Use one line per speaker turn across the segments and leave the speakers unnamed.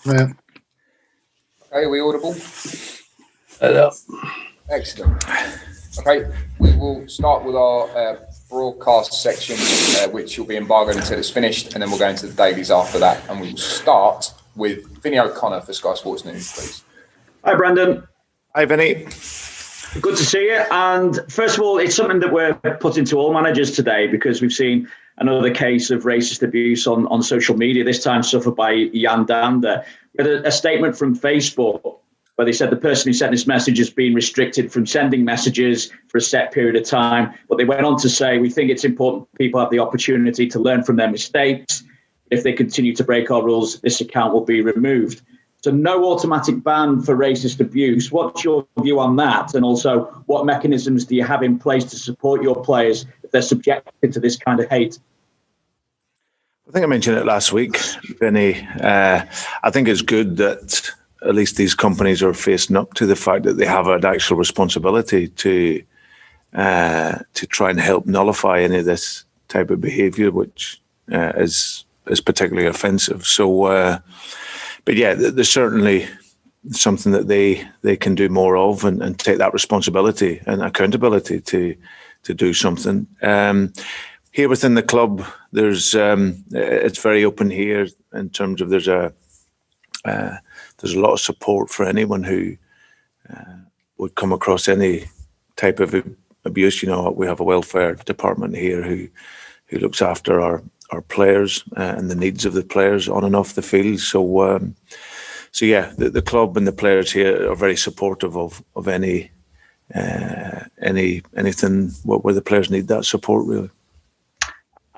Yeah.
Okay, are we audible?
Hello.
Excellent. Okay, we will start with our broadcast section, which will be embargoed until it's finished, and then we'll go into the dailies after that. And we will start with Vinny O'Connor for Sky Sports News, please.
Hi, Brendan.
Hi, Vinny.
Good to see you. And first of all, it's something that we're putting to all managers today because we've seen another case of racist abuse on social media, this time suffered by Jan Dander. We had a statement from Facebook where they said the person who sent this message has been restricted from sending messages for a set period of time. But they went on to say, we think it's important people have the opportunity to learn from their mistakes. If they continue to break our rules, this account will be removed. So no automatic ban for racist abuse. What's your view on that? And also, what mechanisms do you have in place to support your players if they're subjected to this kind of hate?
I think I mentioned it last week, Vinny. I think it's good that at least these companies are facing up to the fact that they have an actual responsibility to try and help nullify any of this type of behaviour, which is particularly offensive. So, but yeah, there's certainly something that they can do more of and take that responsibility and accountability to do something. Here within the club, there's it's very open here in terms of there's a lot of support for anyone who would come across any type of abuse. You know, we have a welfare department here who looks after our players and the needs of the players on and off the field. So, so yeah, the club and the players here are very supportive of anything where the players need that support, really.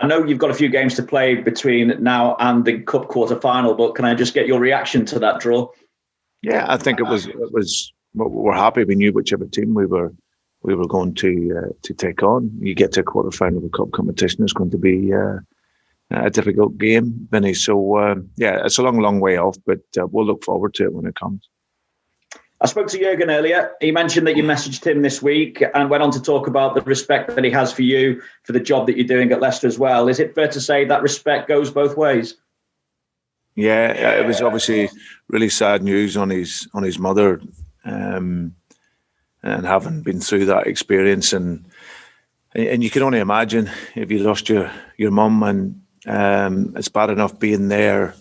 I know you've got a few games to play between now and the Cup quarter-final, but can I just get your reaction to that draw?
Yeah, I think it was. We're happy. We knew whichever team we were going to take on. You get to a quarter-final of a Cup competition, it's going to be a difficult game, Vinny. So yeah, it's a long way off, but we'll look forward to it when it comes.
I spoke to Jurgen earlier. He mentioned that you messaged him this week and went on to talk about the respect that he has for you, for the job that you're doing at Leicester as well. Is it fair to say that respect goes both ways?
Yeah, it was obviously really sad news on his mother, and having been through that experience, and you can only imagine if you lost your mum, and it's bad enough being there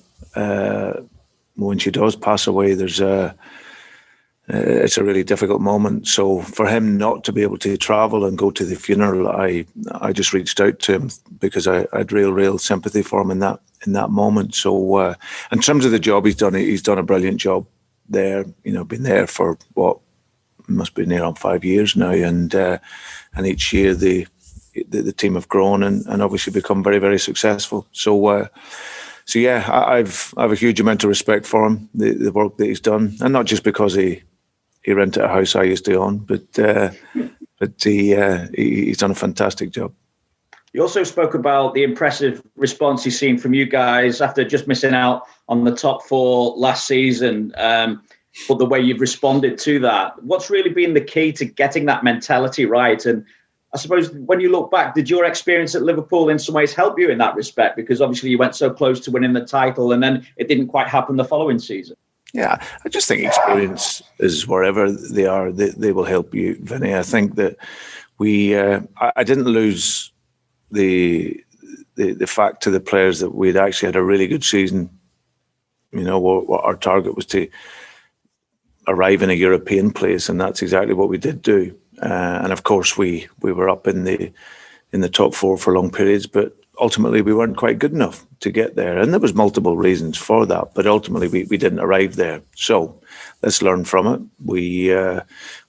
when she does pass away. It's a really difficult moment. So for him not to be able to travel and go to the funeral, I just reached out to him because I had real sympathy for him in that moment. So in terms of the job he's done a brilliant job there. You know, been there for what must be near on 5 years now, and each year the team have grown and obviously become very successful. So. So yeah, I've a huge amount of respect for him, the work that he's done, and not just because he rented a house I used to own, but he's done a fantastic job.
You also spoke about the impressive response you've seen from you guys after just missing out on the top four last season, but the way you've responded to that. What's really been the key to getting that mentality right? And I suppose when you look back, did your experience at Liverpool in some ways help you in that respect? Because obviously you went so close to winning the title and then it didn't quite happen the following season.
Yeah, I just think experience is wherever they are, they will help you, Vinny. I think that I didn't lose the fact to the players that we'd actually had a really good season. You know, what our target was to arrive in a European place, and that's exactly what we did do. And of course, we were up in the top four for long periods, but ultimately we weren't quite good enough to get there. And there was multiple reasons for that, but ultimately we didn't arrive there. So let's learn from it. We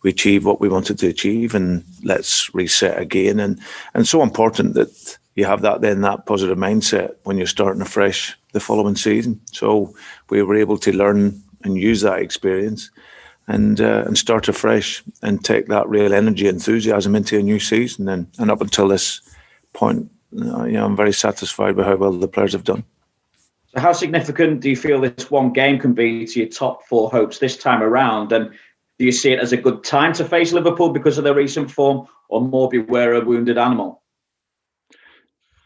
achieved what we wanted to achieve, and let's reset again. And so important that you have that positive mindset when you're starting afresh the following season. So we were able to learn and use that experience and start afresh and take that real energy, enthusiasm into a new season. And up until this point, I'm very satisfied with how well the players have done.
So how significant do you feel this one game can be to your top four hopes this time around? And do you see it as a good time to face Liverpool because of their recent form, or more beware a wounded animal?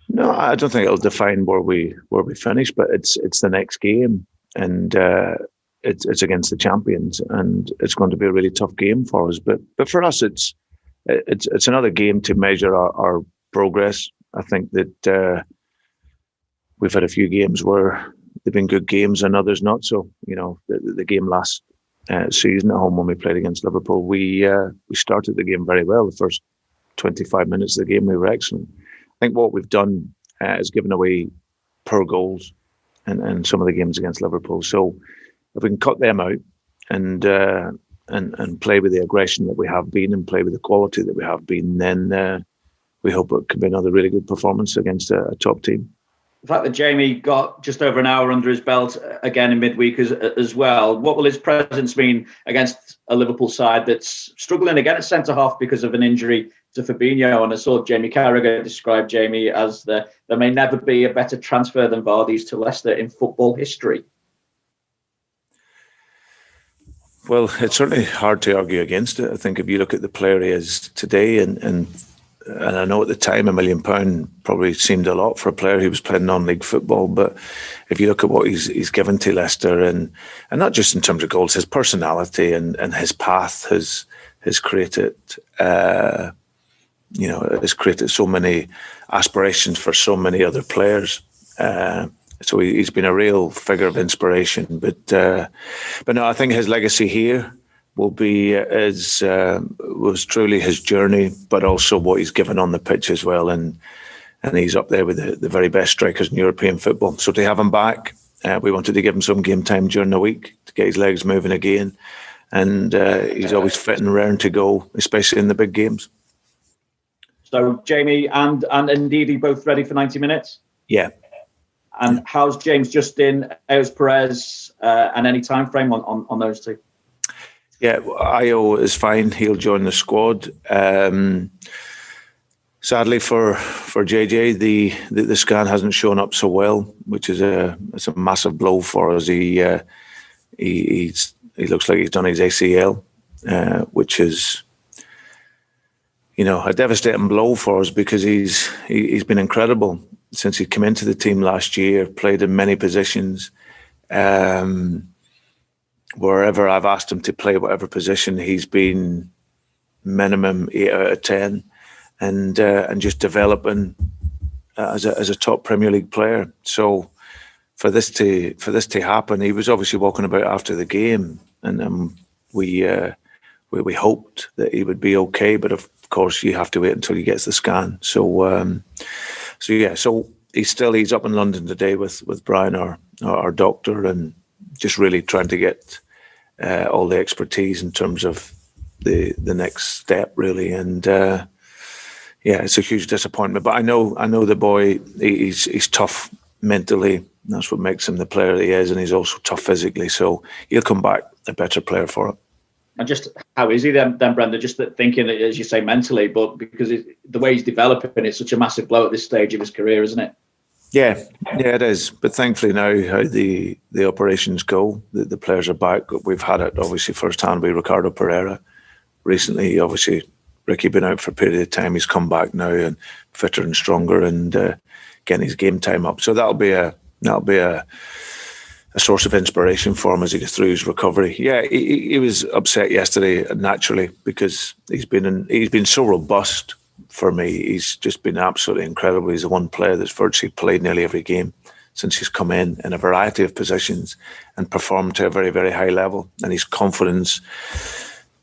No, I don't think it'll define where we finish, but it's the next game. and it's against the champions, and it's going to be a really tough game for us. But for us, it's another game to measure our progress. I think that we've had a few games where they've been good games and others not. So, the game last season at home when we played against Liverpool, we started the game very well. The first 25 minutes of the game, we were excellent. I think what we've done is given away poor goals in some of the games against Liverpool. So if we can cut them out and play with the aggression that we have been and play with the quality that we have been, then we hope it can be another really good performance against a top team.
The fact that Jamie got just over an hour under his belt again in midweek as well, what will his presence mean against a Liverpool side that's struggling again at centre-half because of an injury to Fabinho? And I saw Jamie Carragher describe Jamie as there may never be a better transfer than Vardy's to Leicester in football history.
Well, it's certainly hard to argue against it. I think if you look at the player he is today, and I know at the time £1 million probably seemed a lot for a player who was playing non-league football, but if you look at what he's given to Leicester, and not just in terms of goals, his personality and his path has created has created so many aspirations for so many other players. So he's been a real figure of inspiration. But no, I think his legacy here will be was truly his journey, but also what he's given on the pitch as well. And he's up there with the very best strikers in European football. So to have him back, we wanted to give him some game time during the week to get his legs moving again. And he's always fit and raring to go, especially in the big games.
So Jamie and Ndidi both ready for 90 minutes?
Yeah.
And how's James Justin, Eos Perez, and any time frame on those two?
Yeah, Io is fine. He'll join the squad. Sadly for JJ, the scan hasn't shown up so well, which is it's a massive blow for us. He looks like he's done his ACL, which is a devastating blow for us because he's been incredible since he came into the team last year. Played in many positions. Wherever I've asked him to play, whatever position, he's been minimum 8 out of 10, and just developing as a top Premier League player. So for this to happen, he was obviously walking about after the game, and we hoped that he would be okay, but of course you have to wait until he gets the scan. So he's up in London today with Brian, our doctor, and just really trying to get all the expertise in terms of the next step, really. And it's a huge disappointment. But I know the boy. He's tough mentally. That's what makes him the player that he is, and he's also tough physically. So he'll come back a better player for it.
And just how is he then, Brendan? Just thinking, as you say, mentally, but because the way he's developing, it's such a massive blow at this stage of his career, isn't it?
Yeah, it is. But thankfully now, how the operations go, the players are back. We've had it obviously firsthand with Ricardo Pereira recently. Obviously, Ricky been out for a period of time. He's come back now and fitter and stronger, and getting his game time up. So that'll be a source of inspiration for him as he gets through his recovery. Yeah, he was upset yesterday naturally because he's been so robust. For me, he's just been absolutely incredible. He's the one player that's virtually played nearly every game since he's come in a variety of positions and performed to a very, very high level. And his confidence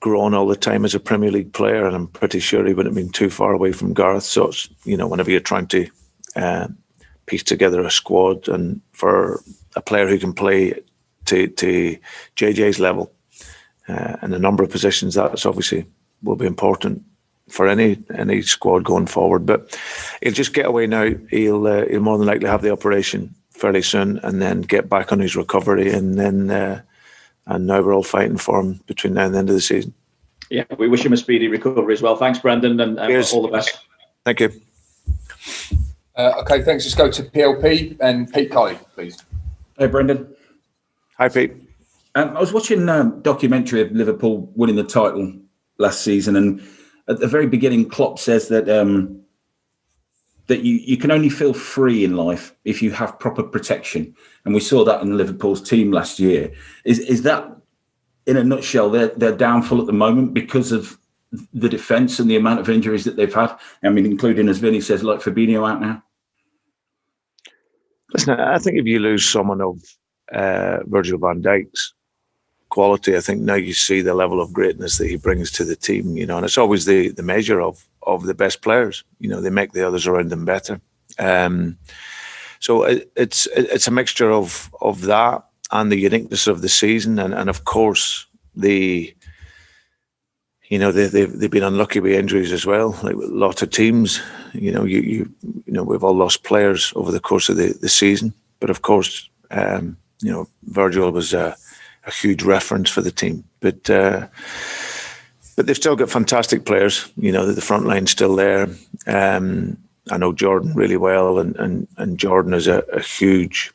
grown all the time as a Premier League player. And I'm pretty sure he wouldn't have been too far away from Gareth. So it's, whenever you're trying to piece together a squad, and for a player who can play to JJ's level and a number of positions, that's obviously will be important for any squad going forward. But he'll just get away now. He'll more than likely have the operation fairly soon, and then get back on his recovery, and now we're all fighting for him between now and the end of the season. Yeah,
we wish him a speedy recovery as well. Thanks, Brendan, and all the best.
Thank you.
Okay, thanks. Let's go to PLP and Pete Colley, please.
Hey, Brendan.
Hi, Pete.
I was watching a documentary of Liverpool winning the title last season, and at the very beginning, Klopp says that that you can only feel free in life if you have proper protection. And we saw that in Liverpool's team last year. Is that, in a nutshell, their downfall at the moment because of the defence and the amount of injuries that they've had? I mean, including, as Vinny says, like Fabinho out now.
Listen, I think if you lose someone of Virgil van Dijk's quality, I think now you see the level of greatness that he brings to the team, and it's always the measure of the best players. They make the others around them better. So it's a mixture of that and the uniqueness of the season, and of course they've been unlucky with injuries as well, like a lot of teams. We've all lost players over the course of the season, but of course, Virgil was a huge reference for the team. But they've still got fantastic players. The front line's still there. I know Jordan really well, and Jordan is a huge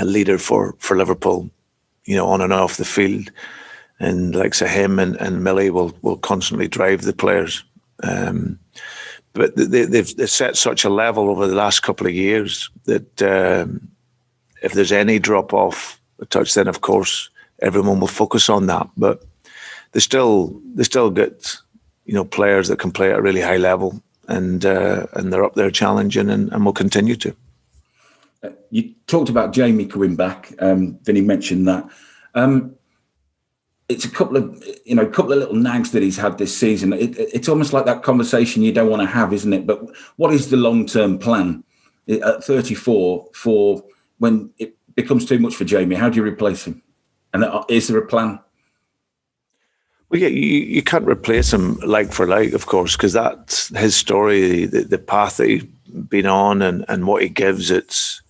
leader for Liverpool, on and off the field. And like say him and Millie will constantly drive the players. But they've set such a level over the last couple of years that if there's any drop off a touch, then of course everyone will focus on that. But they still get players that can play at a really high level, and they're up there challenging and will continue to.
You talked about Jamie coming back. Vinny mentioned that. It's a couple of little nags that he's had this season. It's almost like that conversation you don't want to have, isn't it? But what is the long-term plan at 34 for when it becomes too much for Jamie? How do you replace him? And is there a plan?
Well, yeah, you can't replace him like for like, of course, because that's his story, the path that he's been on, and what he gives. It's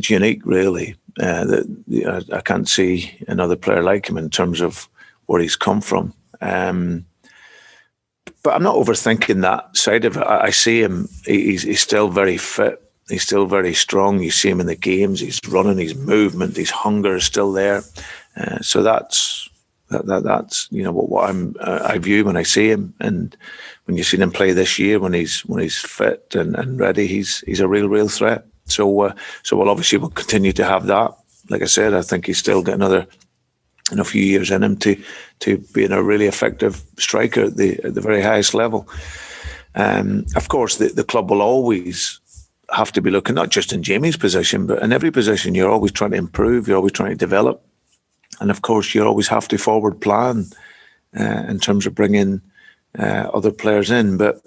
unique, really. I can't see another player like him in terms of where he's come from. But I'm not overthinking that side of it. I see him. He's still very fit. He's still very strong. You see him in the games. He's running. His movement. His hunger is still there. So that's what I view when I see him. And when you've seen him play this year, when he's fit and ready, he's a real threat. So we'll continue to have that. Like I said, I think he's still got a few years in him to being a really effective striker at the very highest level. Of course, the club will always have to be looking, not just in Jamie's position, but in every position. You're always trying to improve. You're always trying to develop. And of course, you always have to forward plan in terms of bringing other players in. But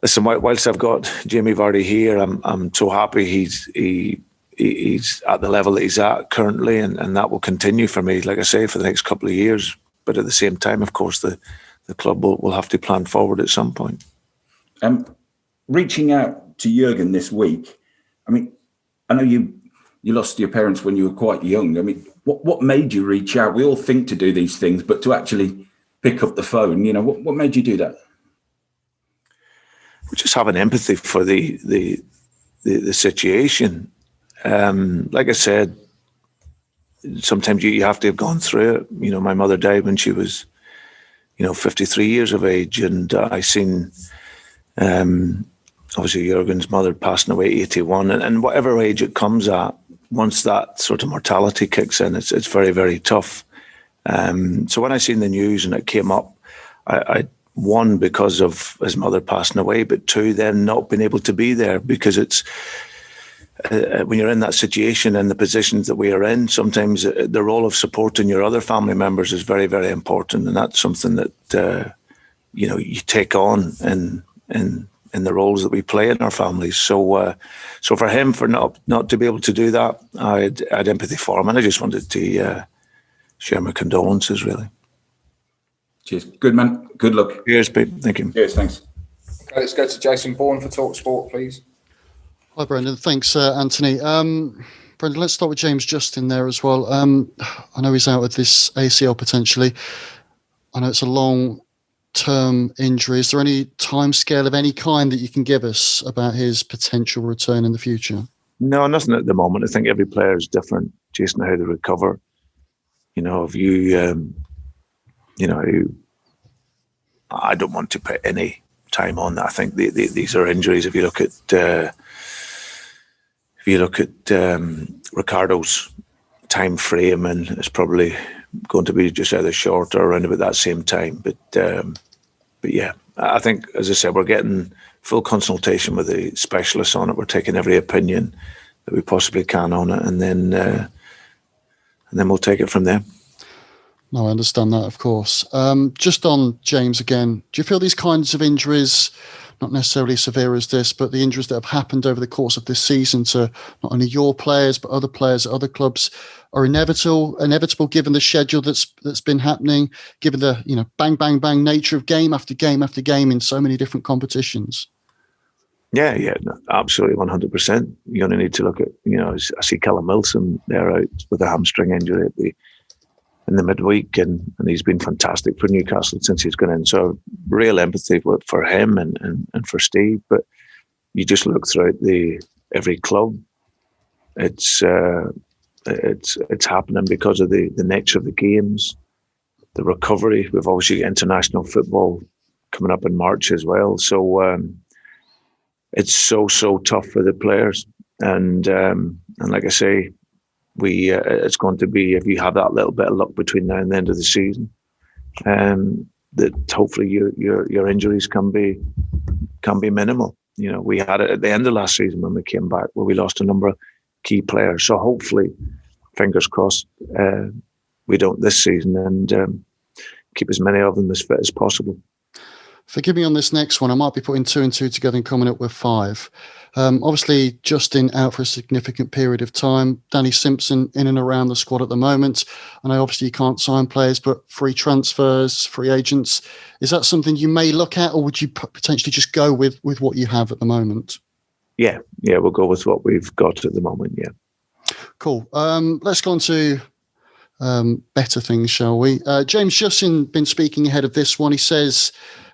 listen, whilst I've got Jamie Vardy here, I'm so happy he's at the level that he's at currently, and that will continue for me, like I say, for the next couple of years. But at the same time, of course, the club will have to plan forward at some point.
Reaching out to Jurgen this week, I mean, I know you lost your parents when you were quite young. I mean, what made you reach out? We all think to do these things, but to actually pick up the phone, what made you do that?
Just having empathy for the situation. Like I said, sometimes you have to have gone through it. My mother died when she was, 53 years of age, and I seen, obviously Jurgen's mother passing away at 81, and whatever age it comes at, once that sort of mortality kicks in, it's very, very tough. So when I seen the news and it came up, I one, because of his mother passing away, but two, then not being able to be there, because it's when you're in that situation and the positions that we are in, sometimes the role of supporting your other family members is very, very important, and that's something that you take on in the roles that we play in our families. So for him, for not to be able to do that, I had empathy for him, and I just wanted to share my condolences, really.
Cheers. Good man. Good luck.
Cheers, Pete. Thank you.
Cheers. Thanks.
Okay, let's go to Jason Bourne for Talk Sport, please.
Hi, Brendan. Thanks, Anthony. Brendan, let's start with James Justin there as well. I know he's out with this ACL potentially. I know it's a long-term injury. Is there any timescale of any kind that you can give us about his potential return in the future?
No, nothing at the moment. I think every player is different, Jason, how they recover. If you, I don't want to put any time on that. I think these are injuries. If you look at Ricardo's time frame, and it's probably going to be just either short or around about that same time. But yeah, I think, as I said, we're getting full consultation with the specialists on it. We're taking every opinion that we possibly can on it, and then we'll take it from there.
No, I understand that, of course. Just on James again, do you feel these kinds of injuries, not necessarily severe as this, but the injuries that have happened over the course of this season to not only your players but other players at other clubs, are inevitable given the schedule that's been happening, given the bang bang bang nature of game after game after game in so many different competitions?
Yeah, no, absolutely, 100%. You only need to look at, I see Callum Wilson there out with a hamstring injury in the midweek, and he's been fantastic for Newcastle since he's gone in. So real empathy for him and for Steve. But you just look throughout every club, it's happening because of the nature of the games, the recovery. We've obviously got international football coming up in March as well. So it's so tough for the players, and like I say, it's going to be, if you have that little bit of luck between now and the end of the season, that hopefully your injuries can be minimal. We had it at the end of last season when we came back, where we lost a number of key players. So hopefully, fingers crossed, we don't this season, and keep as many of them as fit as possible.
Forgive me on this next one. I might be putting 2 and 2 together and coming up with 5. Obviously, Justin out for a significant period of time. Danny Simpson in and around the squad at the moment. I know obviously you can't sign players, but free transfers, free agents. Is that something you may look at, or would you potentially just go with what you have at the moment?
Yeah, we'll go with what we've got at the moment, yeah.
Cool. Let's go on to better things, shall we? James Justin been speaking ahead of this one. He says,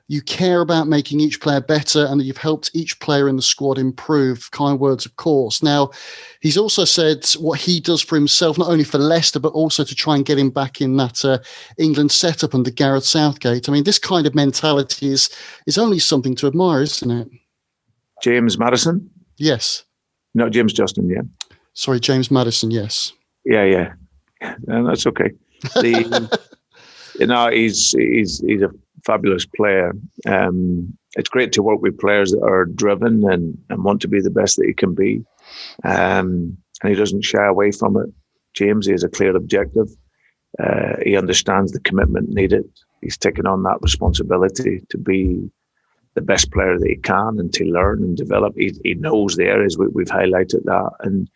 you care about making each player better and that you've helped each player in the squad improve. Kind words, of course. Now, he's also said what he does for himself, not only for Leicester, but also to try and get him back in that England setup under Gareth Southgate. I mean, this kind of mentality is only something to admire, isn't it?
James Maddison?
Yes.
No, James Justin, yeah.
Sorry, James Maddison, yes.
Yeah. No, that's okay. He's a fabulous player. It's great to work with players that are driven and want to be the best that he can be. And he doesn't shy away from it. James, he has a clear objective. He understands the commitment needed. He's taken on that responsibility to be the best player that he can and to learn and develop. He knows the areas we've highlighted that. And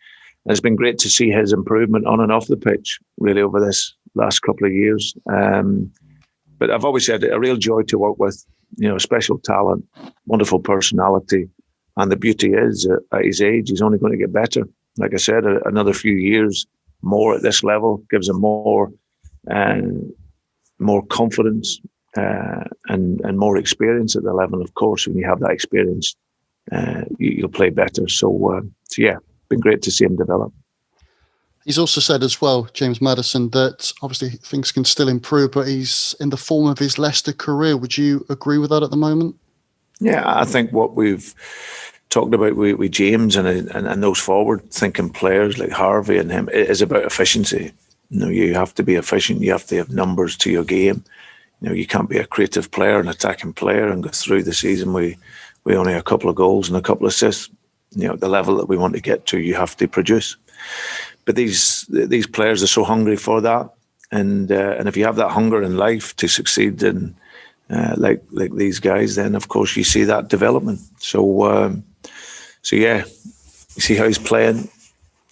it's been great to see his improvement on and off the pitch, really, over this last couple of years. But I've always said a real joy to work with, special talent, wonderful personality. And the beauty is, at his age, he's only going to get better. Like I said, another few years more at this level gives him more confidence and more experience at the level. Of course, when you have that experience, you'll play better. So yeah, been great to see him develop.
He's also said as well, James Maddison, that obviously things can still improve, but he's in the form of his Leicester career. Would you agree with that at the moment?
Yeah, I think what we've talked about with James and those forward-thinking players like Harvey and him, it is about efficiency. You have to be efficient. You have to have numbers to your game. You can't be a creative player, an attacking player, and go through the season we only a couple of goals and a couple of assists. The level that we want to get to, you have to produce. But these players are so hungry for that, and if you have that hunger in life to succeed, in like these guys, then of course you see that development. So yeah, you see how he's playing.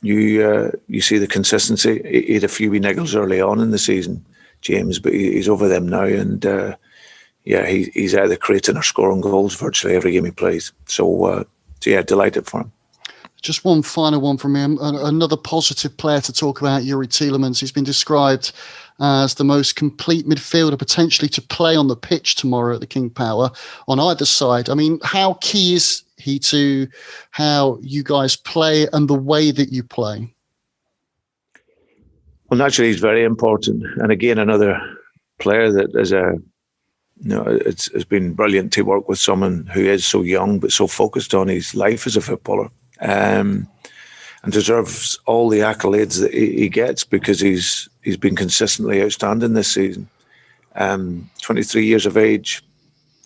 You see the consistency. He had a few wee niggles early on in the season, James, but he's over them now, and yeah, he's either creating or scoring goals virtually every game he plays. So yeah, delighted for him.
Just one final one from him. Another positive player to talk about, Youri Tielemans. He's been described as the most complete midfielder potentially to play on the pitch tomorrow at the King Power on either side. I mean, how key is he to how you guys play and the way that you play? Well,
naturally, he's very important. And again, another player that is it's been brilliant to work with someone who is so young but so focused on his life as a footballer, and deserves all the accolades that he gets, because he's been consistently outstanding this season. 23 years of age,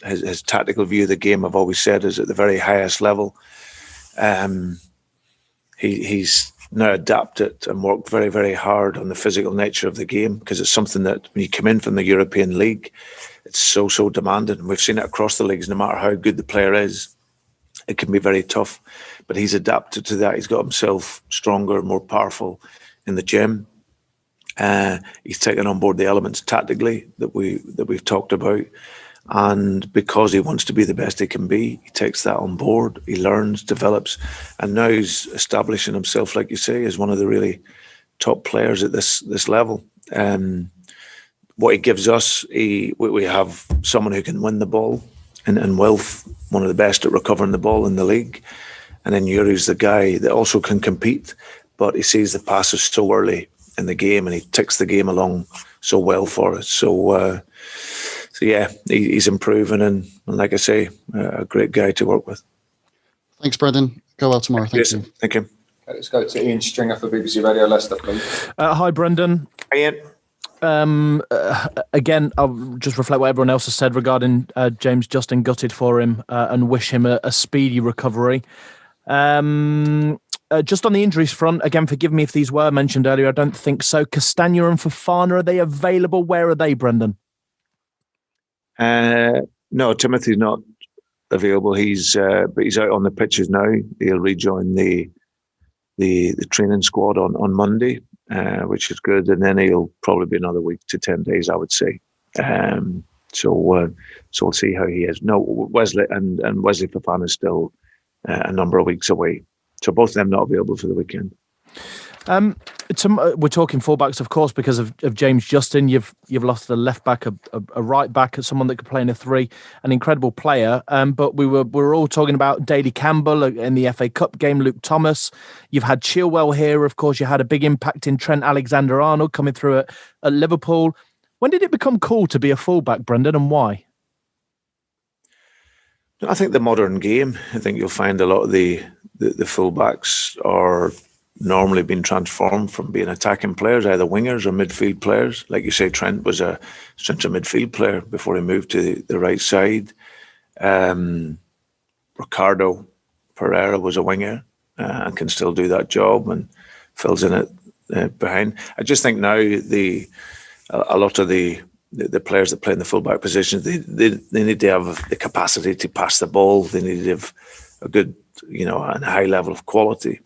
his tactical view of the game, I've always said, is at the very highest level. He's now adapted and worked very, very hard on the physical nature of the game, because it's something that when you come in from the European League, it's so demanding. And we've seen it across the leagues. No matter how good the player is, it can be very tough. But he's adapted to that. He's got himself stronger, more powerful in the gym. He's taken on board the elements tactically that we've talked about. And because he wants to be the best he can be, he takes that on board. He learns, develops, and now he's establishing himself, like you say, as one of the really top players at this level. What he gives us, we have someone who can win the ball, and Wilf, one of the best at recovering the ball in the league. And then Yuri's the guy that also can compete, but he sees the passes so early in the game, and he ticks the game along so well for us. So yeah, he's improving, and like I say, a great guy to work with.
Thanks, Brendan. Go well tomorrow. Thank you.
Thank you.
Let's go to Ian Stringer for BBC Radio Leicester, please.
Hi, Brendan.
Hi, Ian.
Again, I'll just reflect what everyone else has said regarding James Justin. Gutted for him and wish him a speedy recovery. Just on the injuries front, again, forgive me if these were mentioned earlier. I don't think so. Castagna and Fofana, are they available? Where are they, Brendan?
No, Timothy's not available. But he's out on the pitches now. He'll rejoin the training squad on Monday, which is good, and then he'll probably be another week to 10 days, I would say. So we'll see how he is. No, Wesley and Wesley Fofana is still a number of weeks away. So both of them not available for the weekend.
We're talking fullbacks, of course, because of James Justin. You've lost a left back, a right back, someone that could play in a three, an incredible player. But we were all talking about Daly Campbell in the FA Cup game, Luke Thomas. You've had Chilwell here, of course. You had a big impact in Trent Alexander-Arnold coming through at Liverpool. When did it become cool to be a fullback, Brendan, and why?
I think the modern game. I think you'll find a lot of the fullbacks are normally been transformed from being attacking players, either wingers or midfield players. Like you say, Trent was a central midfield player before he moved to the right side. Ricardo Pereira was a winger and can still do that job and fills in it behind. I just think now a lot of the players that play in the fullback positions, they need to have the capacity to pass the ball. They need to have a good, a high level of quality,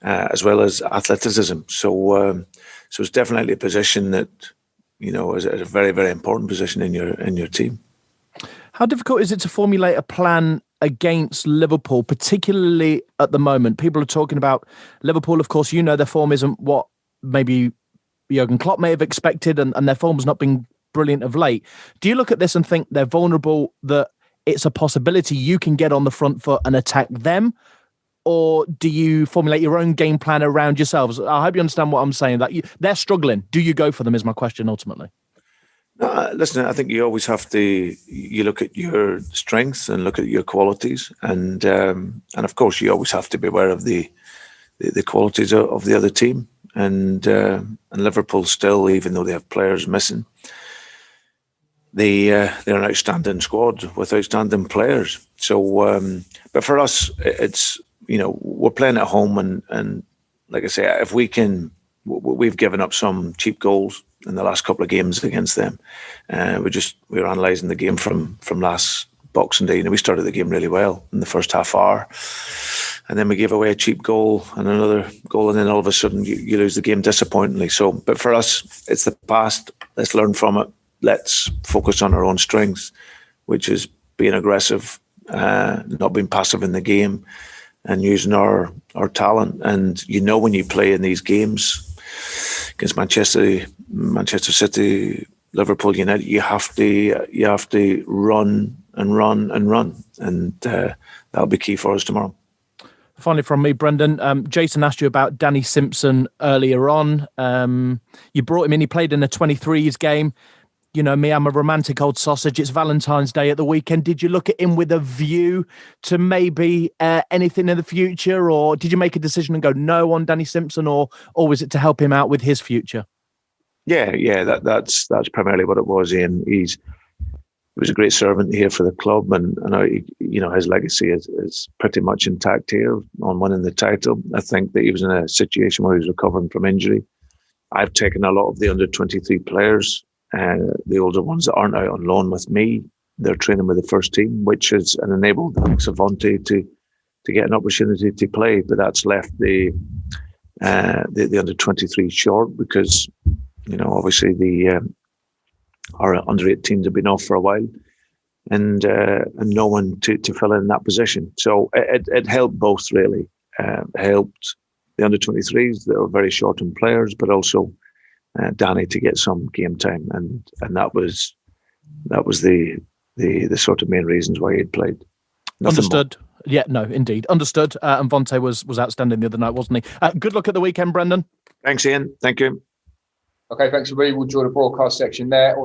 as well as athleticism. So it's definitely a position that, is a very, very important position in your team.
How difficult is it to formulate a plan against Liverpool, particularly at the moment? People are talking about Liverpool. Of course, their form isn't what maybe Jurgen Klopp may have expected, and their form's not been brilliant of late. Do you look at this and think they're vulnerable, that it's a possibility you can get on the front foot and attack them? Or do you formulate your own game plan around yourselves? I hope you understand what I'm saying. That they're struggling. Do you go for them is my question ultimately.
No, listen, I think you always have to, you look at your strengths and look at your qualities. And of course, you always have to be aware of the qualities of the other team. And Liverpool still, even though they have players missing, they're an outstanding squad with outstanding players. So, but for us, it's, we're playing at home, and like I say, if we've given up some cheap goals in the last couple of games against them. We're analysing the game from last Boxing Day. We started the game really well in the first half hour, and then we gave away a cheap goal and another goal, and then all of a sudden you lose the game disappointingly. So, but for us, it's the past. Let's learn from it. Let's focus on our own strengths, which is being aggressive, not being passive in the game, and using our talent. And when you play in these games against Manchester City, Liverpool, United, you have to run and run and run, and that'll be key for us tomorrow.
Finally, from me, Brendan, Jason asked you about Danny Simpson earlier on. You brought him in. He played in a 23s game. you know me, I'm a romantic old sausage. It's Valentine's Day at the weekend. Did you look at him with a view to maybe anything in the future, or did you make a decision and go no on Danny Simpson, or was it to help him out with his future?
Yeah, that's primarily what it was, Ian. He was a great servant here for the club, and his legacy is pretty much intact here on winning the title. I think that he was in a situation where he was recovering from injury. I've taken a lot of the under-23 players, the older ones that aren't out on loan with me. They're training with the first team, which has enabled Savante to get an opportunity to play, but that's left the under-23 short because, obviously our under-18s have been off for a while, and no one to fill in that position. So it helped both, really. Helped the under-23s that were very short on players, but also Danny to get some game time, and that was the sort of main reasons why he'd played. Nothing
Understood.
more.
Yeah, no, indeed. Understood. And Vontae was outstanding the other night, wasn't he? Good luck at the weekend, Brendan.
Thanks, Ian. Thank you.
Okay, thanks, everybody. We'll draw the broadcast section there.